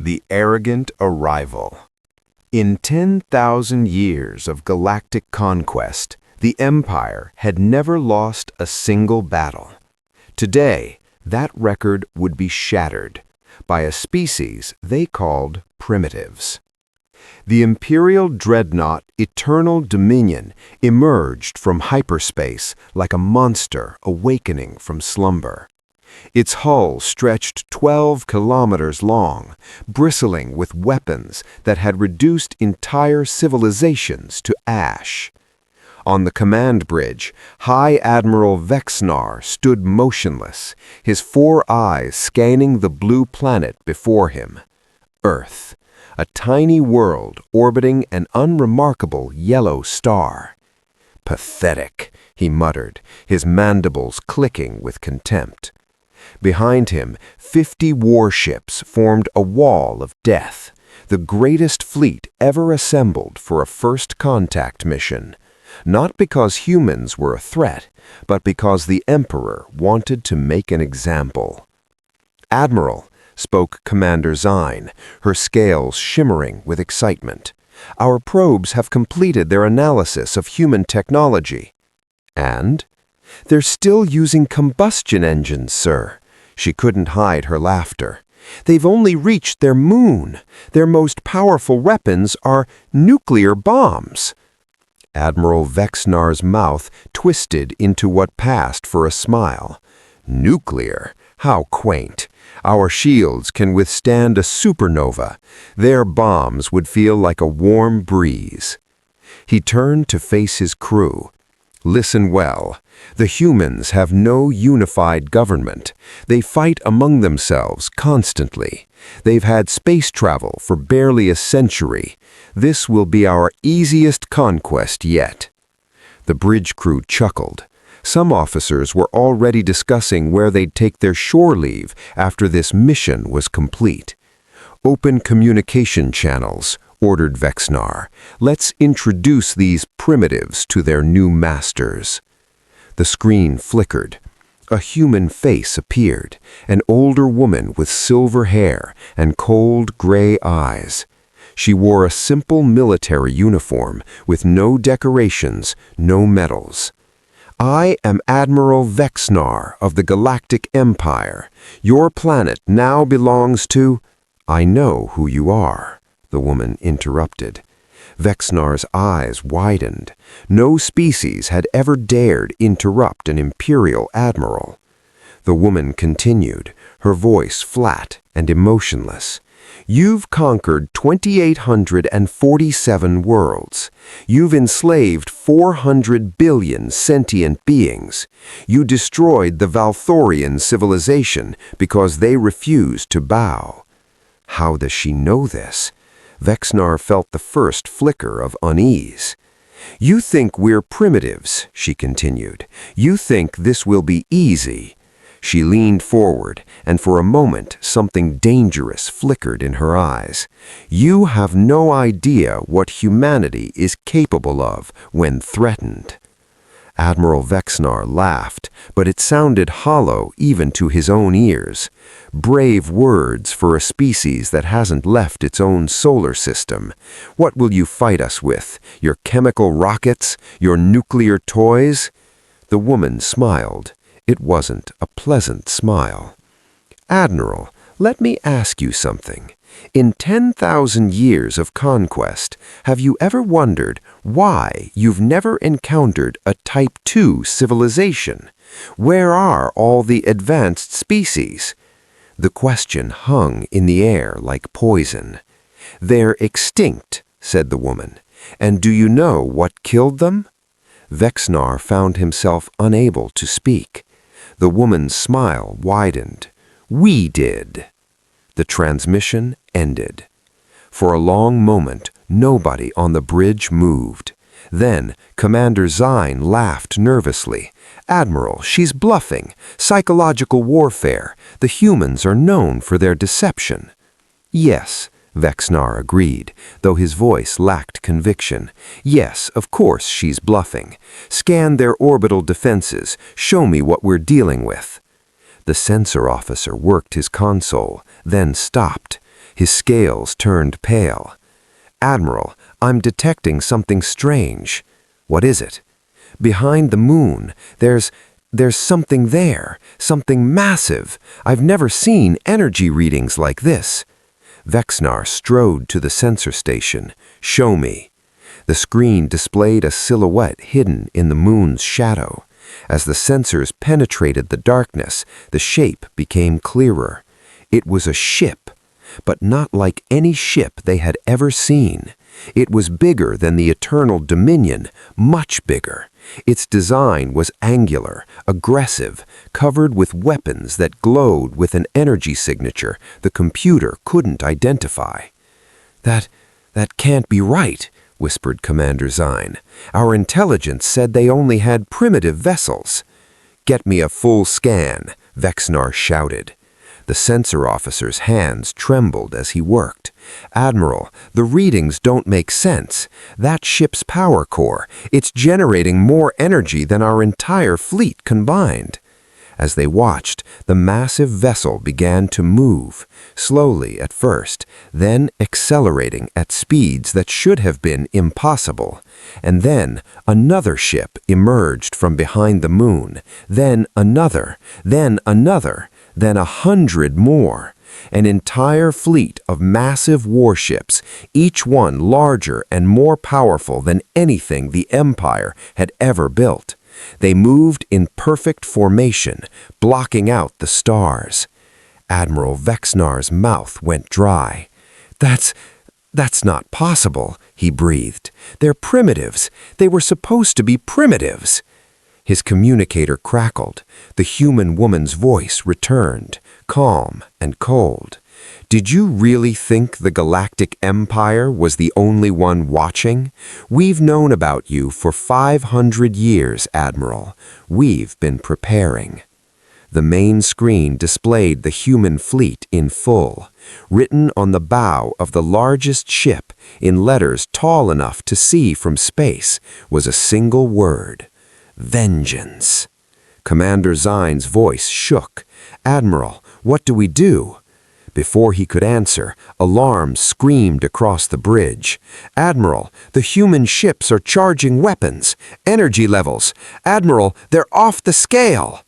The Arrogant Arrival. In 10,000 years of galactic conquest, the Empire had never lost a single battle. Today, that record would be shattered by a species they called primitives. The Imperial Dreadnought Eternal Dominion emerged from hyperspace like a monster awakening from slumber. Its hull stretched 12 kilometers long, bristling with weapons that had reduced entire civilizations to ash. On the command bridge, High Admiral Vexnar stood motionless, his 4 eyes scanning the blue planet before him. Earth, a tiny world orbiting an unremarkable yellow star. Pathetic, he muttered, his mandibles clicking with contempt. Behind him, 50 warships formed a wall of death, the greatest fleet ever assembled for a first contact mission, not because humans were a threat, but because the Emperor wanted to make an example. "Admiral," spoke Commander Zine, her scales shimmering with excitement, "our probes have completed their analysis of human technology." "And?" "They're still using combustion engines, sir." She couldn't hide her laughter. "They've only reached their moon. Their most powerful weapons are nuclear bombs." Admiral Vexnar's mouth twisted into what passed for a smile. "Nuclear? How quaint. Our shields can withstand a supernova. Their bombs would feel like a warm breeze." He turned to face his crew. "Listen well. The humans have no unified government. They fight among themselves constantly. They've had space travel for barely a century. This will be our easiest conquest yet." The bridge crew chuckled. Some officers were already discussing where they'd take their shore leave after this mission was complete. "Open communication channels," ordered Vexnar. "Let's introduce these primitives to their new masters." The screen flickered. A human face appeared, an older woman with silver hair and cold gray eyes. She wore a simple military uniform with no decorations, no medals. "I am Admiral Vexnar of the Galactic Empire. Your planet now belongs to—" "I know who you are," the woman interrupted. Vexnar's eyes widened. No species had ever dared interrupt an imperial admiral. The woman continued, her voice flat and emotionless. "You've conquered 2,847 worlds. You've enslaved 400 billion sentient beings. You destroyed the Valthorian civilization because they refused to bow." How does she know this? Vexnar felt the first flicker of unease. "You think we're primitives," she continued. "You think this will be easy." She leaned forward, and for a moment something dangerous flickered in her eyes. "You have no idea what humanity is capable of when threatened." Admiral Vexnar laughed, but it sounded hollow even to his own ears. Brave words for a species that hasn't left its own solar system. "What will you fight us with? Your chemical rockets? Your nuclear toys?" The woman smiled. It wasn't a pleasant smile. "Admiral, let me ask you something. In 10,000 years of conquest, have you ever wondered why you've never encountered a Type 2 civilization? Where are all the advanced species?" The question hung in the air like poison. "They're extinct," said the woman. "And do you know what killed them?" Vexnar found himself unable to speak. The woman's smile widened. "We did." The transmission ended. For a long moment, nobody on the bridge moved. Then, Commander Zine laughed nervously. "Admiral, she's bluffing. Psychological warfare. The humans are known for their deception." "Yes," Vexnar agreed, though his voice lacked conviction. "Yes, of course she's bluffing. Scan their orbital defenses. Show me what we're dealing with." The sensor officer worked his console, then stopped. His scales turned pale. "Admiral, I'm detecting something strange." "What is it?" "Behind the moon, there's something there, something massive. I've never seen energy readings like this." Vexnar strode to the sensor station. "Show me." The screen displayed a silhouette hidden in the moon's shadow. As the sensors penetrated the darkness, the shape became clearer. It was a ship, but not like any ship they had ever seen. It was bigger than the Eternal Dominion, much bigger. Its design was angular, aggressive, covered with weapons that glowed with an energy signature the computer couldn't identify. That can't be right," whispered Commander Zine. "Our intelligence said they only had primitive vessels." "Get me a full scan," Vexnar shouted. The sensor officer's hands trembled as he worked. "Admiral, the readings don't make sense. That ship's power core, it's generating more energy than our entire fleet combined." As they watched, the massive vessel began to move, slowly at first, then accelerating at speeds that should have been impossible. And then another ship emerged from behind the moon, then another, then 100 more. An entire fleet of massive warships, each one larger and more powerful than anything the Empire had ever built. They moved in perfect formation, blocking out the stars. Admiral Vexnar's mouth went dry. That's not possible," he breathed. "They're primitives. They were supposed to be primitives." His communicator crackled. The human woman's voice returned, calm and cold. "Did you really think the Galactic Empire was the only one watching? We've known about you for 500 years, Admiral. We've been preparing." The main screen displayed the human fleet in full. Written on the bow of the largest ship, in letters tall enough to see from space, was a single word: vengeance. Commander Zine's voice shook. "Admiral, what do we do?" Before he could answer, alarms screamed across the bridge. "Admiral, the human ships are charging weapons. Energy levels. Admiral, they're off the scale."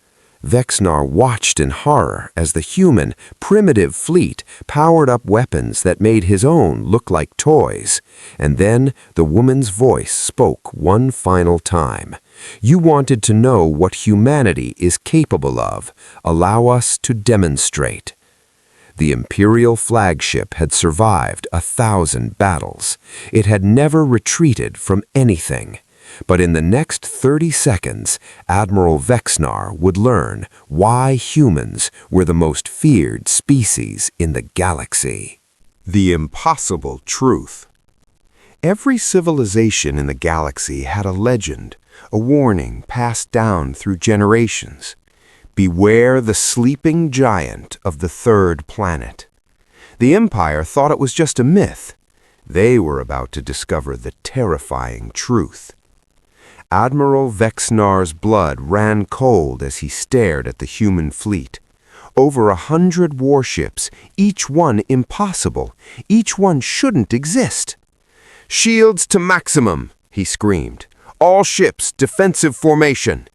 Vexnar watched in horror as the human, primitive fleet powered up weapons that made his own look like toys. And then the woman's voice spoke one final time. "You wanted to know what humanity is capable of. Allow us to demonstrate." The Imperial flagship had survived 1,000 battles. It had never retreated from anything. But in the next 30 seconds, Admiral Vexnar would learn why humans were the most feared species in the galaxy. The impossible truth. Every civilization in the galaxy had a legend, a warning passed down through generations. Beware the sleeping giant of the third planet. The Empire thought it was just a myth. They were about to discover the terrifying truth. Admiral Vexnar's blood ran cold as he stared at the human fleet. Over 100 warships, each one impossible. Each one shouldn't exist. "Shields to maximum," he screamed. "All ships, defensive formation."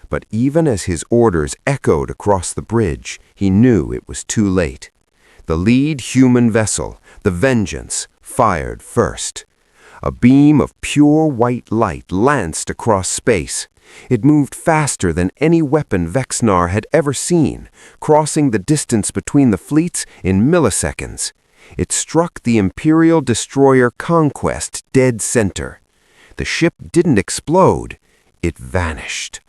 But even as his orders echoed across the bridge, he knew it was too late. The lead human vessel, the Vengeance, fired first. A beam of pure white light lanced across space. It moved faster than any weapon Vexnar had ever seen, crossing the distance between the fleets in milliseconds. It struck the Imperial destroyer Conquest dead center. The ship didn't explode. It vanished.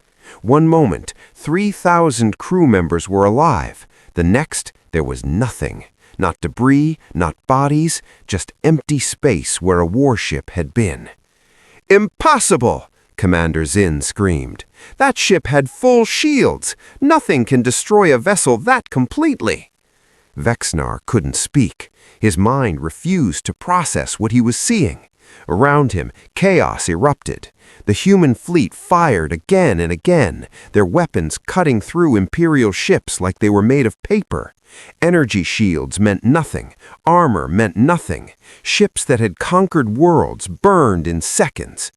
One moment, 3,000 crew members were alive. The next, there was nothing. Not debris, not bodies, just empty space where a warship had been. "Impossible!" Commander Zinn screamed. "That ship had full shields. Nothing can destroy a vessel that completely." Vexnar couldn't speak. His mind refused to process what he was seeing. Around him, chaos erupted. The human fleet fired again and again, their weapons cutting through Imperial ships like they were made of paper. Energy shields meant nothing. Armor meant nothing. Ships that had conquered worlds burned in seconds.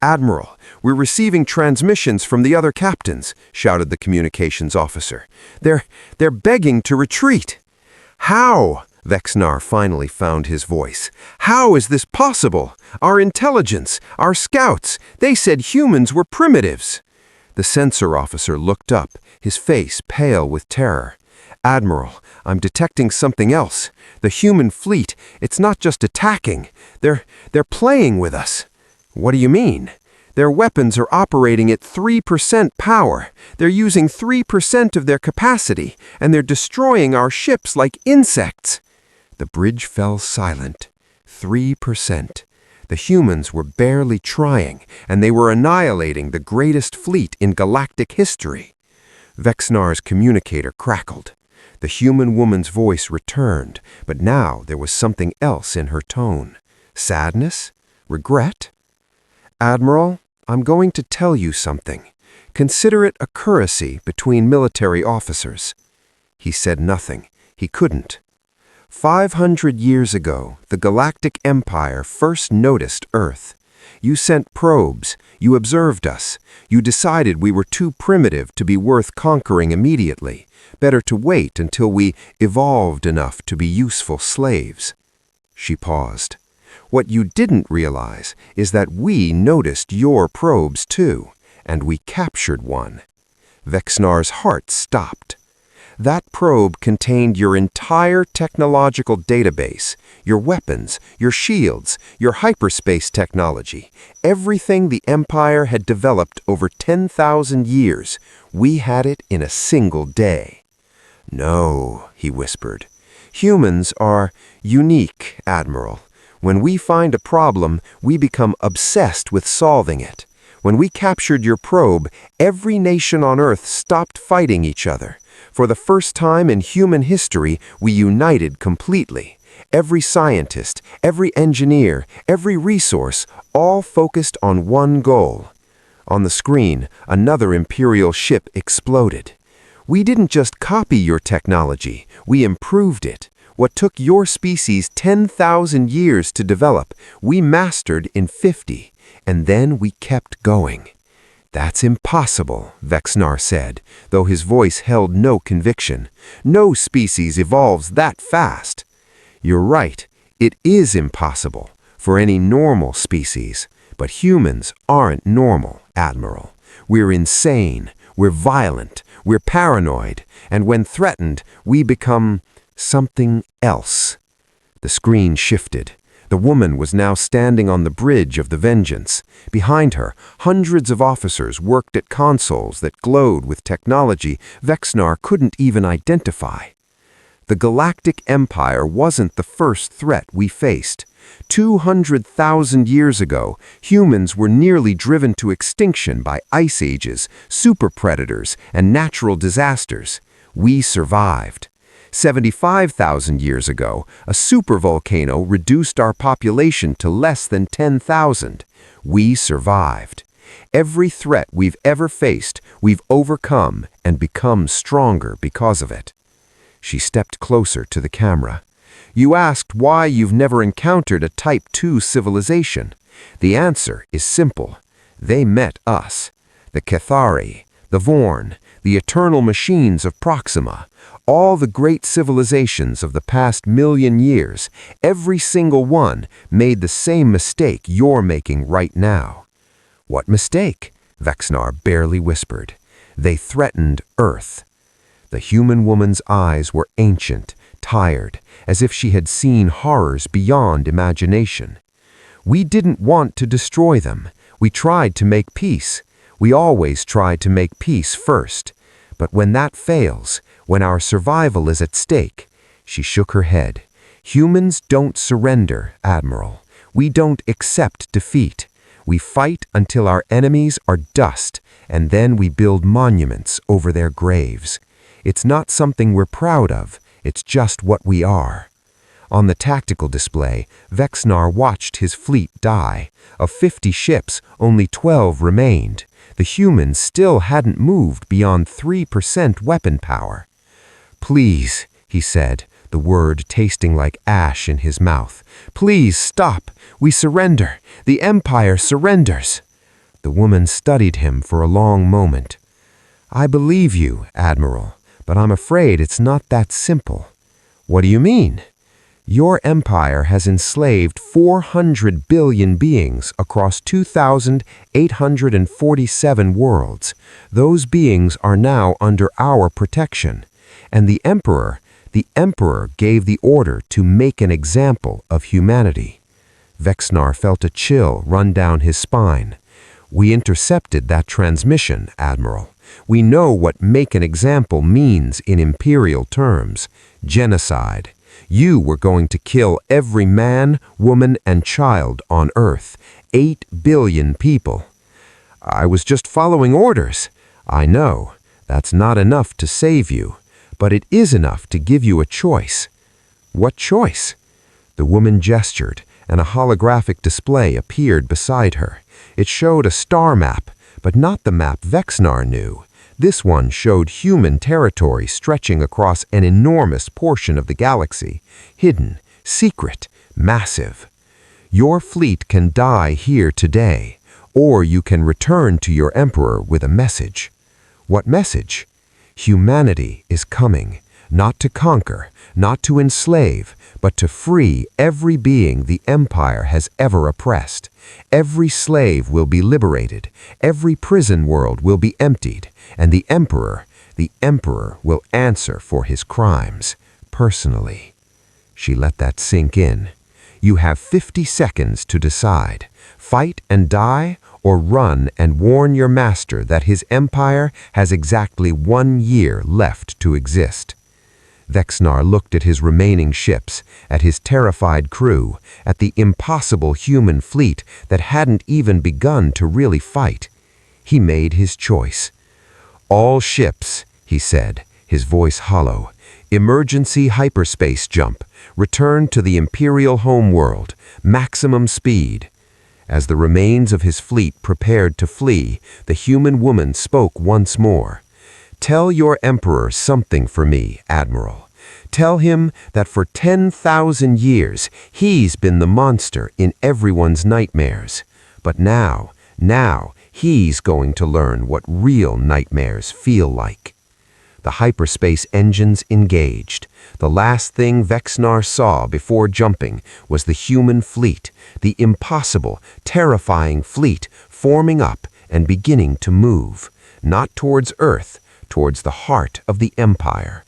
"Admiral, we're receiving transmissions from the other captains," shouted the communications officer. They're begging to retreat." "How?" Vexnar finally found his voice. "How is this possible? Our intelligence, our scouts, they said humans were primitives." The sensor officer looked up, his face pale with terror. "Admiral, I'm detecting something else. The human fleet, it's not just attacking. They're playing with us." "What do you mean?" "Their weapons are operating at 3% power. They're using 3% of their capacity, and they're destroying our ships like insects." The bridge fell silent. 3%. The humans were barely trying, and they were annihilating the greatest fleet in galactic history. Vexnar's communicator crackled. The human woman's voice returned, but now there was something else in her tone. Sadness? Regret? "Admiral, I'm going to tell you something. Consider it a courtesy between military officers." He said nothing. He couldn't. 500 years ago, the Galactic Empire first noticed Earth. You sent probes. You observed us. You decided we were too primitive to be worth conquering immediately. Better to wait until we evolved enough to be useful slaves. She paused. "What you didn't realize is that we noticed your probes too, and we captured one." Vexnar's heart stopped. That probe contained your entire technological database, your weapons, your shields, your hyperspace technology, everything the Empire had developed over 10,000 years. We had it in a single day. "No," he whispered. "Humans are unique, Admiral. When we find a problem, we become obsessed with solving it. When we captured your probe, every nation on Earth stopped fighting each other. For the first time in human history, we united completely. Every scientist, every engineer, every resource, all focused on one goal." On the screen, another Imperial ship exploded. "We didn't just copy your technology, we improved it. What took your species 10,000 years to develop, we mastered in 50, and then we kept going." "That's impossible," Vexnar said, though his voice held no conviction. "No species evolves that fast." "You're right, it is impossible for any normal species, but humans aren't normal, Admiral. We're insane, we're violent, we're paranoid, and when threatened, we become something else." The screen shifted. The woman was now standing on the bridge of the Vengeance. Behind her, hundreds of officers worked at consoles that glowed with technology Vexnar couldn't even identify. The Galactic Empire wasn't the first threat we faced. 200,000 years ago, humans were nearly driven to extinction by ice ages, super predators, and natural disasters. We survived. 75,000 years ago, a supervolcano reduced our population to less than 10,000. We survived. Every threat we've ever faced, we've overcome and become stronger because of it. She stepped closer to the camera. "You asked why you've never encountered a Type 2 civilization. The answer is simple. They met us. The Cathari, the Vorn, the eternal machines of Proxima, all the great civilizations of the past million years, every single one made the same mistake you're making right now." "What mistake?" Vexnar barely whispered. "They threatened Earth." The human woman's eyes were ancient, tired, as if she had seen horrors beyond imagination. "We didn't want to destroy them. We tried to make peace. We always try to make peace first. But when that fails, when our survival is at stake," she shook her head. "Humans don't surrender, Admiral. We don't accept defeat. We fight until our enemies are dust, and then we build monuments over their graves. It's not something we're proud of. It's just what we are." On the tactical display, Vexnar watched his fleet die. Of 50 ships, only 12 remained. The humans still hadn't moved beyond 3% weapon power. "Please," he said, the word tasting like ash in his mouth. "Please stop. We surrender. The Empire surrenders." The woman studied him for a long moment. "I believe you, Admiral, but I'm afraid it's not that simple." "What do you mean?" "Your empire has enslaved 400 billion beings across 2,847 worlds. Those beings are now under our protection. And the Emperor gave the order to make an example of humanity." Vexnar felt a chill run down his spine. "We intercepted that transmission, Admiral. We know what make an example means in imperial terms. Genocide. You were going to kill every man, woman, and child on Earth. 8 billion people." "I was just following orders." "I know. That's not enough to save you. But it is enough to give you a choice." "What choice?" The woman gestured, and a holographic display appeared beside her. It showed a star map, but not the map Vexnar knew. This one showed human territory stretching across an enormous portion of the galaxy, hidden, secret, massive. "Your fleet can die here today, or you can return to your Emperor with a message." "What message?" "Humanity is coming, not to conquer, not to enslave, but to free every being the Empire has ever oppressed. Every slave will be liberated, every prison world will be emptied, and the Emperor will answer for his crimes, personally." She let that sink in. "You have 50 seconds to decide. Fight and die, or run and warn your master that his empire has exactly 1 year left to exist." Vexnar looked at his remaining ships, at his terrified crew, at the impossible human fleet that hadn't even begun to really fight. He made his choice. "All ships," he said, his voice hollow. "Emergency hyperspace jump. Return to the Imperial homeworld. Maximum speed." As the remains of his fleet prepared to flee, the human woman spoke once more. "Tell your Emperor something for me, Admiral. Tell him that for 10,000 years he's been the monster in everyone's nightmares. But now he's going to learn what real nightmares feel like." The hyperspace engines engaged. The last thing Vexnar saw before jumping was the human fleet, the impossible, terrifying fleet forming up and beginning to move, not towards Earth, towards the heart of the Empire.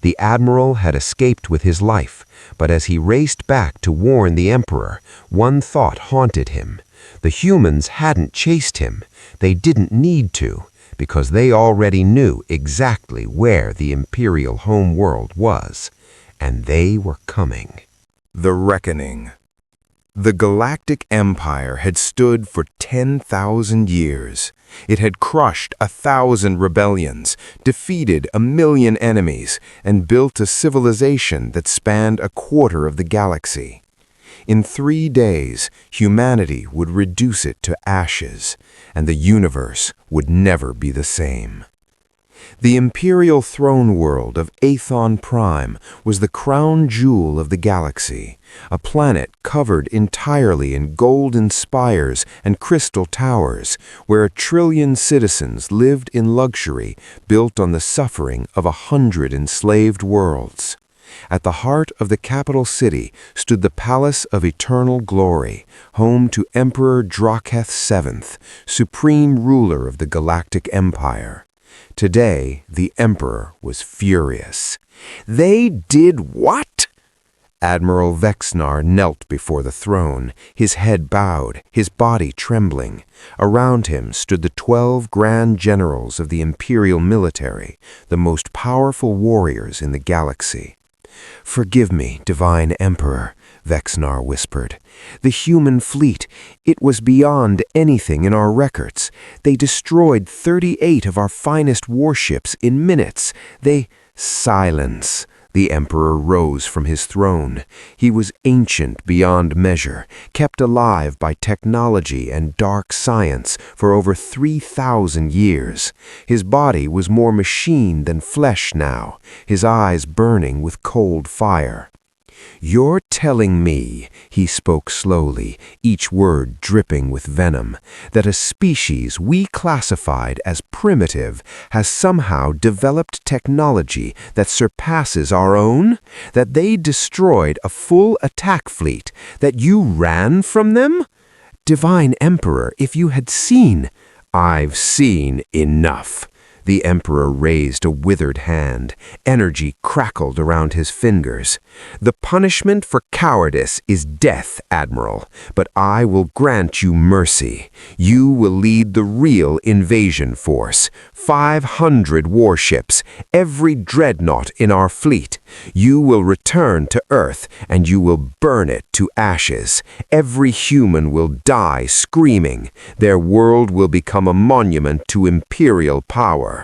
The Admiral had escaped with his life, but as he raced back to warn the Emperor, one thought haunted him. The humans hadn't chased him. They didn't need to, because they already knew exactly where the Imperial homeworld was, and they were coming. The Reckoning. The Galactic Empire had stood for 10,000 years. It had crushed 1,000 rebellions, defeated 1,000,000 enemies, and built a civilization that spanned a quarter of the galaxy. In 3 days, humanity would reduce it to ashes, and the universe would never be the same. The Imperial throne world of Aethon Prime was the crown jewel of the galaxy, a planet covered entirely in golden spires and crystal towers, where 1 trillion citizens lived in luxury built on the suffering of 100 enslaved worlds. At the heart of the capital city stood the Palace of Eternal Glory, home to Emperor Draketh VII, supreme ruler of the Galactic Empire. Today, the Emperor was furious. "They did what?" Admiral Vexnar knelt before the throne, his head bowed, his body trembling. Around him stood the 12 grand generals of the Imperial military, the most powerful warriors in the galaxy. "Forgive me, Divine Emperor," Vexnar whispered. "The human fleet, it was beyond anything in our records. They destroyed 38 of our finest warships in minutes. They—" "Silence!" The Emperor rose from his throne. He was ancient beyond measure, kept alive by technology and dark science for over 3,000 years. His body was more machine than flesh now, his eyes burning with cold fire. "You're telling me," he spoke slowly, each word dripping with venom, "that a species we classified as primitive has somehow developed technology that surpasses our own? That they destroyed a full attack fleet? That you ran from them? Divine Emperor, if you had seen—" "I've seen enough." The Emperor raised a withered hand. Energy crackled around his fingers. "The punishment for cowardice is death, Admiral, but I will grant you mercy. You will lead the real invasion force. 500 warships, every dreadnought in our fleet. You will return to Earth, and you will burn it to ashes. Every human will die screaming. Their world will become a monument to imperial power."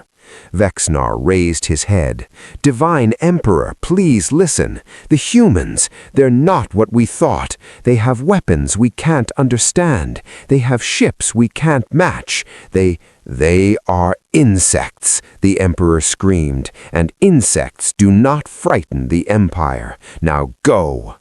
Vexnar raised his head. "Divine Emperor, please listen. The humans, they're not what we thought. They have weapons we can't understand. They have ships we can't match. They are insects," the Emperor screamed, "and insects do not frighten the Empire. Now go!"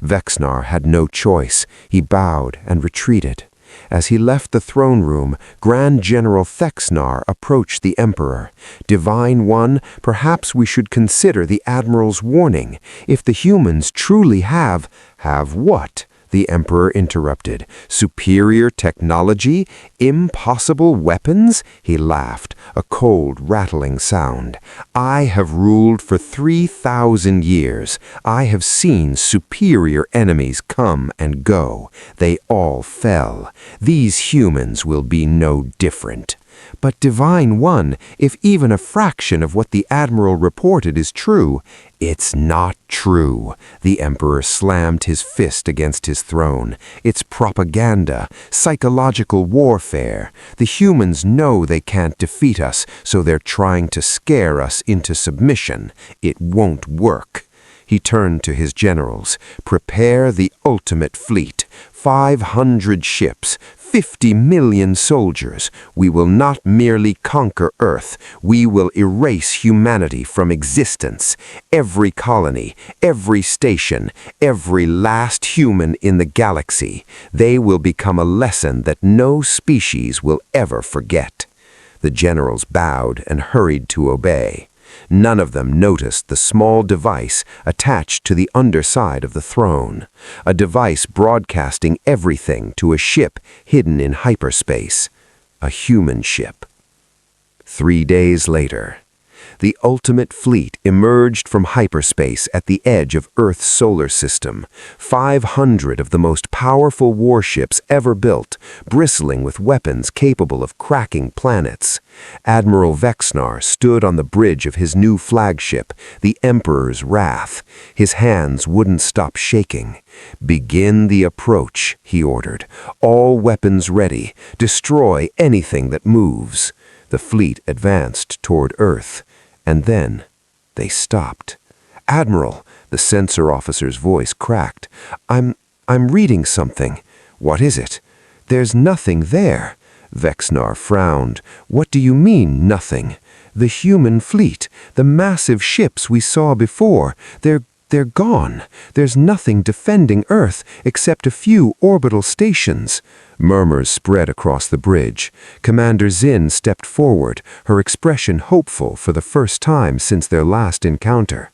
Vexnar had no choice. He bowed and retreated. As he left the throne room, Grand General Thexnar approached the Emperor. "Divine One, perhaps we should consider the Admiral's warning. If the humans truly have—" "Have what?" the Emperor interrupted. "Superior technology? Impossible weapons?" He laughed, a cold, rattling sound. "I have ruled for 3,000 years. I have seen superior enemies come and go. They all fell. These humans will be no different." "But Divine One, if even a fraction of what the Admiral reported is true—" "It's not true." The Emperor slammed his fist against his throne. "It's propaganda, psychological warfare. The humans know they can't defeat us, so they're trying to scare us into submission. It won't work." He turned to his generals. "Prepare the ultimate fleet. 500 ships, 50 million soldiers. We will not merely conquer Earth. We will erase humanity from existence. Every colony, every station, every last human in the galaxy. They will become a lesson that no species will ever forget." The generals bowed and hurried to obey. None of them noticed the small device attached to the underside of the throne, a device broadcasting everything to a ship hidden in hyperspace, a human ship. 3 days later, the ultimate fleet emerged from hyperspace at the edge of Earth's solar system, 500 of the most powerful warships ever built, bristling with weapons capable of cracking planets. Admiral Vexnar stood on the bridge of his new flagship, the Emperor's Wrath. His hands wouldn't stop shaking. "Begin the approach," he ordered. "All weapons ready. Destroy anything that moves." The fleet advanced toward Earth. And then they stopped. "Admiral," the sensor officer's voice cracked. I'm reading something." "What is it?" "There's nothing there." Vexnar frowned. "What do you mean, nothing?" "The human fleet, the massive ships we saw before, they're gone. There's nothing defending Earth except a few orbital stations." Murmurs spread across the bridge. Commander Zinn stepped forward, her expression hopeful for the first time since their last encounter.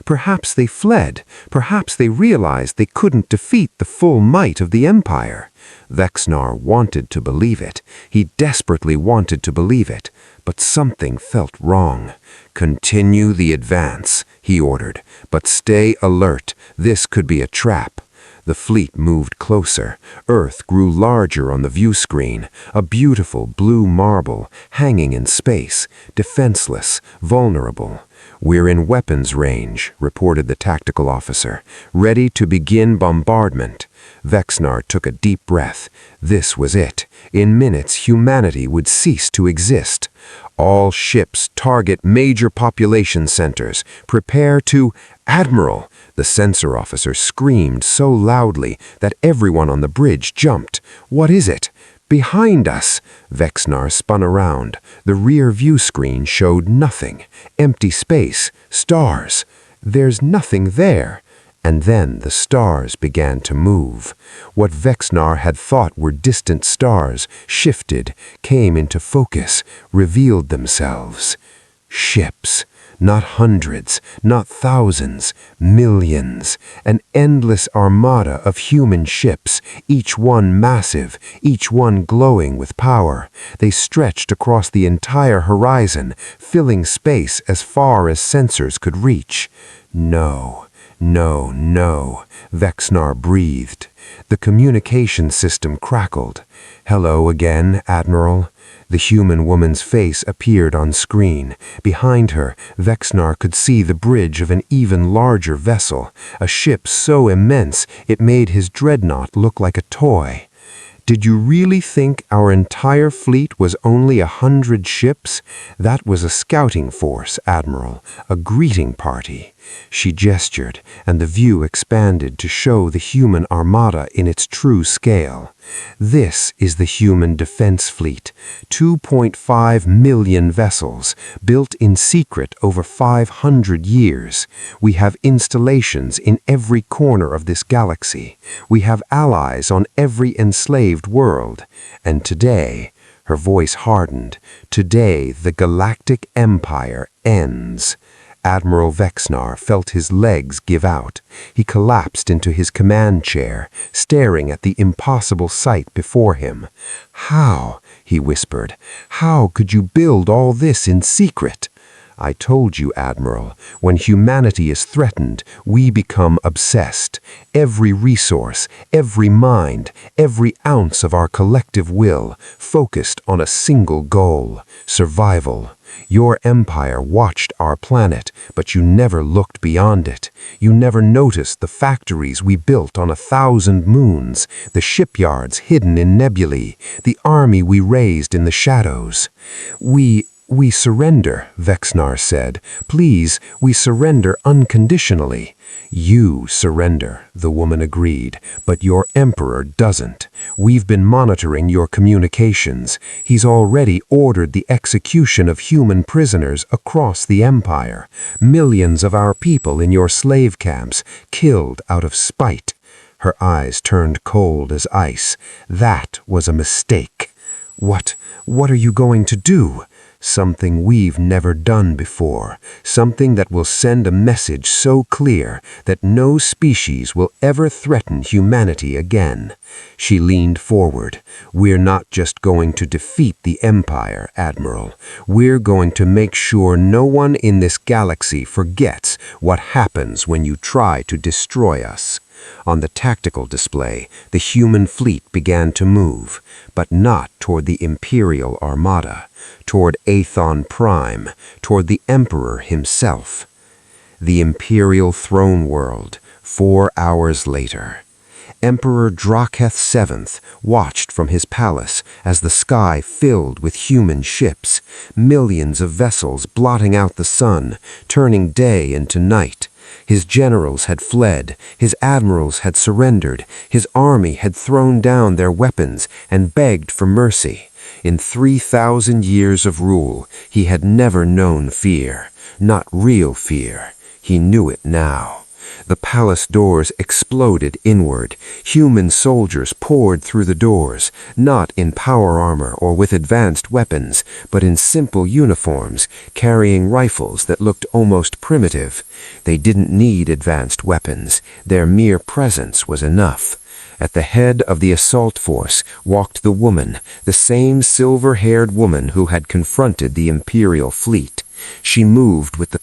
"Perhaps they fled. Perhaps they realized they couldn't defeat the full might of the Empire." Vexnar wanted to believe it. He desperately wanted to believe it. But something felt wrong. "Continue the advance," he ordered. "But stay alert. This could be a trap." The fleet moved closer. Earth grew larger on the view screen, a beautiful blue marble, hanging in space, defenseless, vulnerable. "We're in weapons range," reported the tactical officer, "ready to begin bombardment." Vexnar took a deep breath. This was it. In minutes, humanity would cease to exist. All ships target major population centers. Prepare to... Admiral! The sensor officer screamed so loudly that everyone on the bridge jumped. What is it? Behind us! Vexnar spun around. The rear view screen showed nothing. Empty space. Stars. There's nothing there. And then the stars began to move. What Vexnar had thought were distant stars shifted, came into focus, revealed themselves. Ships. Not hundreds, not thousands, millions. An endless armada of human ships, each one massive, each one glowing with power. They stretched across the entire horizon, filling space as far as sensors could reach. No, no, no, Vexnar breathed. The communication system crackled. Hello again, Admiral. The human woman's face appeared on screen. Behind her, Vexnar could see the bridge of an even larger vessel, a ship so immense it made his dreadnought look like a toy. Did you really think our entire fleet was only 100 ships? That was a scouting force, Admiral, a greeting party. She gestured, and the view expanded to show the human armada in its true scale. This is the human defense fleet, 2.5 million vessels, built in secret over 500 years. We have installations in every corner of this galaxy. We have allies on every enslaved world. And today, her voice hardened, today the Galactic Empire ends. Admiral Vexnar felt his legs give out. He collapsed into his command chair, staring at the impossible sight before him. How, he whispered, how could you build all this in secret? I told you, Admiral, when humanity is threatened, we become obsessed. Every resource, every mind, every ounce of our collective will, focused on a single goal, survival. Your empire watched our planet, but you never looked beyond it. You never noticed the factories we built on 1,000 moons, the shipyards hidden in nebulae, the army we raised in the shadows. We surrender, Vexnar said. Please, we surrender unconditionally. You surrender, the woman agreed, but your emperor doesn't. We've been monitoring your communications. He's already ordered the execution of human prisoners across the empire. Millions of our people in your slave camps, killed out of spite. Her eyes turned cold as ice. That was a mistake. What are you going to do? Something we've never done before, something that will send a message so clear that no species will ever threaten humanity again. She leaned forward. We're not just going to defeat the Empire, Admiral. We're going to make sure no one in this galaxy forgets what happens when you try to destroy us. On the tactical display, the human fleet began to move, but not toward the Imperial Armada, toward Aethon Prime, toward the Emperor himself. The Imperial Throne World, 4 hours later. Emperor Draketh VII watched from his palace as the sky filled with human ships, millions of vessels blotting out the sun, turning day into night. His generals had fled, his admirals had surrendered, his army had thrown down their weapons and begged for mercy. In 3,000 years of rule, he had never known fear, not real fear. He knew it now. The palace doors exploded inward. Human soldiers poured through the doors, not in power armor or with advanced weapons, but in simple uniforms, carrying rifles that looked almost primitive. They didn't need advanced weapons. Their mere presence was enough. At the head of the assault force walked the woman, the same silver-haired woman who had confronted the Imperial fleet. She moved with the